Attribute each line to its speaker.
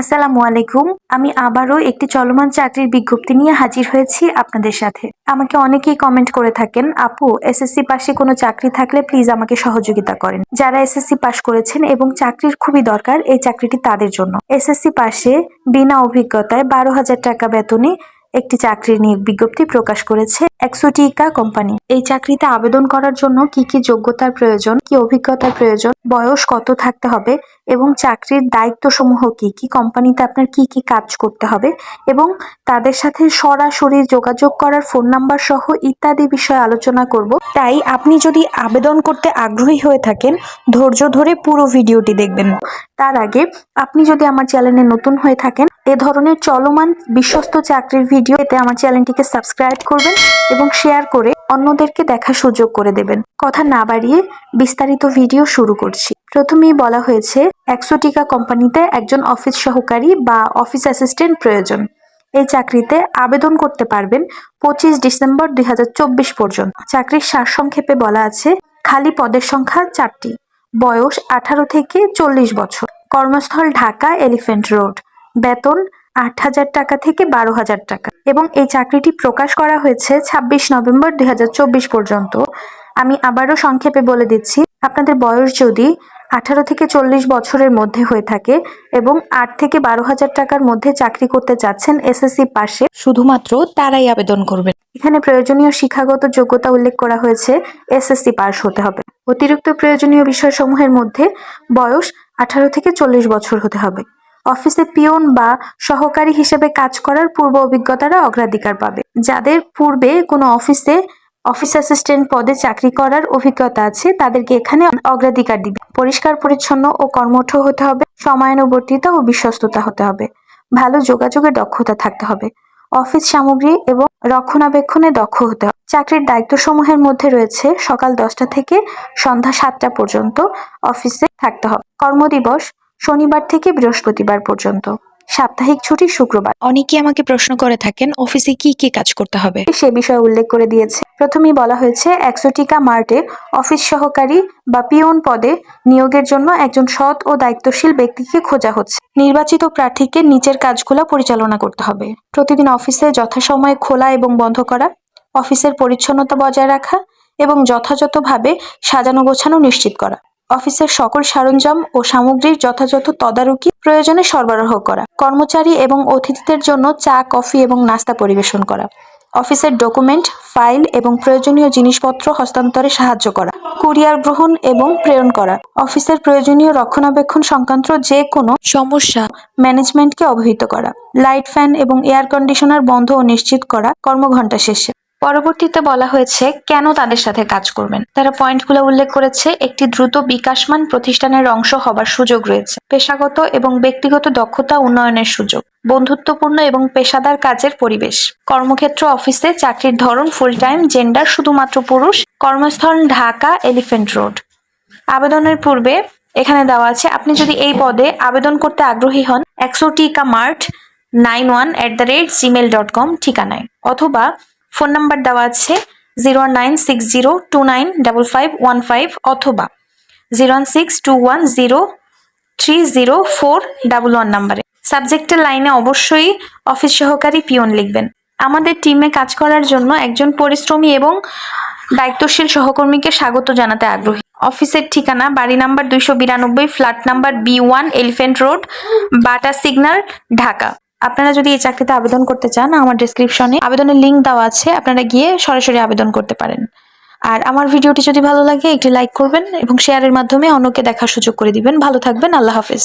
Speaker 1: আসসালামু আলাইকুম। আমি আবারও একটি চলমান চাকরির বিজ্ঞপ্তি নিয়ে হাজির হয়েছি আপনাদের সাথে। আমাকে অনেকেই কমেন্ট করে থাকেন, আপু এসএসসি পাশে কোনো চাকরি থাকলে প্লিজ আমাকে সহযোগিতা করেন। যারা এসএসসি পাশ করেছেন এবং চাকরির খুবই দরকার, এই চাকরিটি তাদের জন্য। এসএসসি পাশে বিনা অভিজ্ঞতায় 12,000 টাকা বেতনে একটি চাকরির নিয়োগ বিজ্ঞপ্তি প্রকাশ করেছে এক্সোটিকা কোম্পানি। এই চাকরিতে আবেদন করার জন্য কি কি যোগ্যতার প্রয়োজন, কি অভিজ্ঞতার প্রয়োজন, বয়স কত থাকতে হবে এবং চাকরির দায়িত্বসমূহ কি কি, কোম্পানিতে আপনার কি কি কাজ করতে হবে এবং তাদের সাথে সরাসরি যোগাযোগ করার ফোন নাম্বার সহ ইত্যাদি বিষয়ে আলোচনা করব। তাই আপনি যদি আবেদন করতে আগ্রহী হয়ে থাকেন, ধৈর্য ধরে পুরো ভিডিওটি দেখবেন। তার আগে আপনি যদি আমার চ্যানেলে নতুন হয়ে থাকেন, এ ধরনের চলমান বিশ্বস্ত চাকরির ভিডিও পেতে আমার চ্যানেলটিকে সাবস্ক্রাইব করবেন এবং শেয়ার করে অন্যদেরকে দেখার সুযোগ করে দেবেন। কথা না বাড়িয়ে বিস্তারিত ভিডিও শুরু করছি। প্রথমেই বলা হয়েছে এক্সোটিকা কোম্পানিতে একজন অফিস সহকারী বা অফিস অ্যাসিস্ট্যান্ট প্রয়োজন। এই চাকরিতে আবেদন করতে পারবেন 25 ডিসেম্বর 2024 পর্যন্ত। চাকরির সারসংক্ষেপে বলা আছে, খালি পদের সংখ্যা 4টি, বয়স 18 থেকে 40 বছর, কর্মস্থল ঢাকা এলিফ্যান্ট রোড, বেতন 8,000 টাকা থেকে 12,000 টাকা এবং এই চাকরিটি প্রকাশ করা হয়েছে 26 নভেম্বর 2024 পর্যন্ত। আমি আবারও সংক্ষেপে বলে দিচ্ছি, আপনাদের বয়স যদি 18 থেকে 40 বছরের মধ্যে হয়ে থাকে এবং 8 থেকে 12,000 টাকার মধ্যে চাকরি করতে চাচ্ছেন এসএসসি পাশে, শুধুমাত্র তারাই আবেদন করবেন। এখানে প্রয়োজনীয় শিক্ষাগত যোগ্যতা উল্লেখ করা হয়েছে, এসএসসি পাস হতে হবে। অতিরিক্ত প্রয়োজনীয় বিষয়সমূহের মধ্যে বয়স 18 থেকে 40 বছর হতে হবে। অফিসে পিয়ন বা সহকারী হিসেবে কাজ করার পূর্ব অভিজ্ঞতারা অগ্রাধিকার পাবে। যাদের পূর্বে কোনো অফিস অ্যাসিস্ট্যান্ট পদে চাকরি করার অভিজ্ঞতা আছে তাদেরকে এখানে অগ্রাধিকার দিবে। পরিষ্কার পরিচ্ছন্ন ও কর্মঠ হতে হবে, সময়ানুবর্তিতা ও বিশ্বস্ততা হতে হবে, ভালো যোগাযোগের দক্ষতা থাকতে হবে, অফিস সামগ্রী এবং রক্ষণাবেক্ষণে দক্ষ হতে হবে। চাকরির দায়িত্বসমূহের মধ্যে রয়েছে সকাল 10টা থেকে সন্ধ্যা 7টা পর্যন্ত অফিসে থাকতে হবে। কর্মদিবস শনিবার থেকে বৃহস্পতিবার পর্যন্ত, সাপ্তাহিক ছুটি শুক্রবার। অনেকেই আমাকে প্রশ্ন করে থাকেন অফিসে কি কি কাজ করতে হবে, সে বিষয়ে উল্লেখ করে দিয়েছে। প্রথমেই বলা হয়েছে এক্সোটিকা মার্টে অফিস সহকারী বা পিয়ন পদে নিয়োগের জন্য একজন সৎ ও দায়িত্বশীল ব্যক্তিকে খোঁজা হচ্ছে। নির্বাচিত প্রার্থীকে নিচের কাজগুলো পরিচালনা করতে হবে: প্রতিদিন অফিসে যথাসময়ে খোলা এবং বন্ধ করা, অফিসের পরিচ্ছন্নতা বজায় রাখা এবং যথাযথভাবে সাজানো গোছানো নিশ্চিত করা, অফিসের সকল সরঞ্জাম ও সামগ্রীর যথাযথ তদারকি প্রয়োজনে সরবরাহ করা, কর্মচারী এবং অতিথিদের জন্য চা, কফি এবং নাস্তা পরিবেশন করা, অফিসের ডকুমেন্ট, ফাইল এবং প্রয়োজনীয় জিনিসপত্র হস্তান্তরে সাহায্য করা, কুরিয়ার গ্রহণ এবং প্রেরণ করা, অফিসের প্রয়োজনীয় রক্ষণাবেক্ষণ সংক্রান্ত যে কোনো সমস্যা ম্যানেজমেন্টকে অবহিত করা, লাইট, ফ্যান এবং এয়ার কন্ডিশনার বন্ধ ও নিশ্চিত করা কর্মঘণ্টা শেষে। পরবর্তীতে বলা হয়েছে কেন তাদের সাথে কাজ করবেন। তারা পয়েন্টগুলো উল্লেখ করেছে, একটি দ্রুত বিকাশমান প্রতিষ্ঠানের অংশ হবার সুযোগ রয়েছে, পেশাগত এবং ব্যক্তিগত দক্ষতা উন্নয়নের সুযোগ, বন্ধুত্বপূর্ণ এবং পেশাদার কাজের পরিবেশ, কর্মক্ষেত্র অফিসে চাকরির ধরন ফুল টাইম, জেন্ডার শুধুমাত্র পুরুষ, কর্মস্থল ঢাকা এলিফ্যান্ট রোড। আবেদনের পূর্বে এখানে দেওয়া আছে, আপনি যদি এই পদে আবেদন করতে আগ্রহী হন, এক্সোটিকা মার্ট 91@gmail.com ঠিকানায়, অথবা ফোন নাম্বার দেওয়া আছে 09602955515 অথবা 01621030411 নাম্বারে। সাবজেক্টের লাইনে অবশ্যই অফিস সহকারী পিয়ন লিখবেন। আমাদের টিমে কাজ করার জন্য একজন পরিশ্রমী এবং দায়িত্বশীল সহকর্মীকে স্বাগত জানাতে আগ্রহী। অফিসের ঠিকানা বাড়ি number 292, flat number B1, elephant road, বাটা সিগন্যাল, ঢাকা। আপনারা যদি এই চাকরিতে আবেদন করতে চান, আমার ডেসক্রিপশনে আবেদনের লিঙ্ক দেওয়া আছে, আপনারা গিয়ে সরাসরি আবেদন করতে পারেন। আর আমার ভিডিওটি যদি ভালো লাগে একটি লাইক করবেন এবং শেয়ারের মাধ্যমে অন্যকে দেখার সুযোগ করে দিবেন। ভালো থাকবেন, আল্লাহ হাফেজ।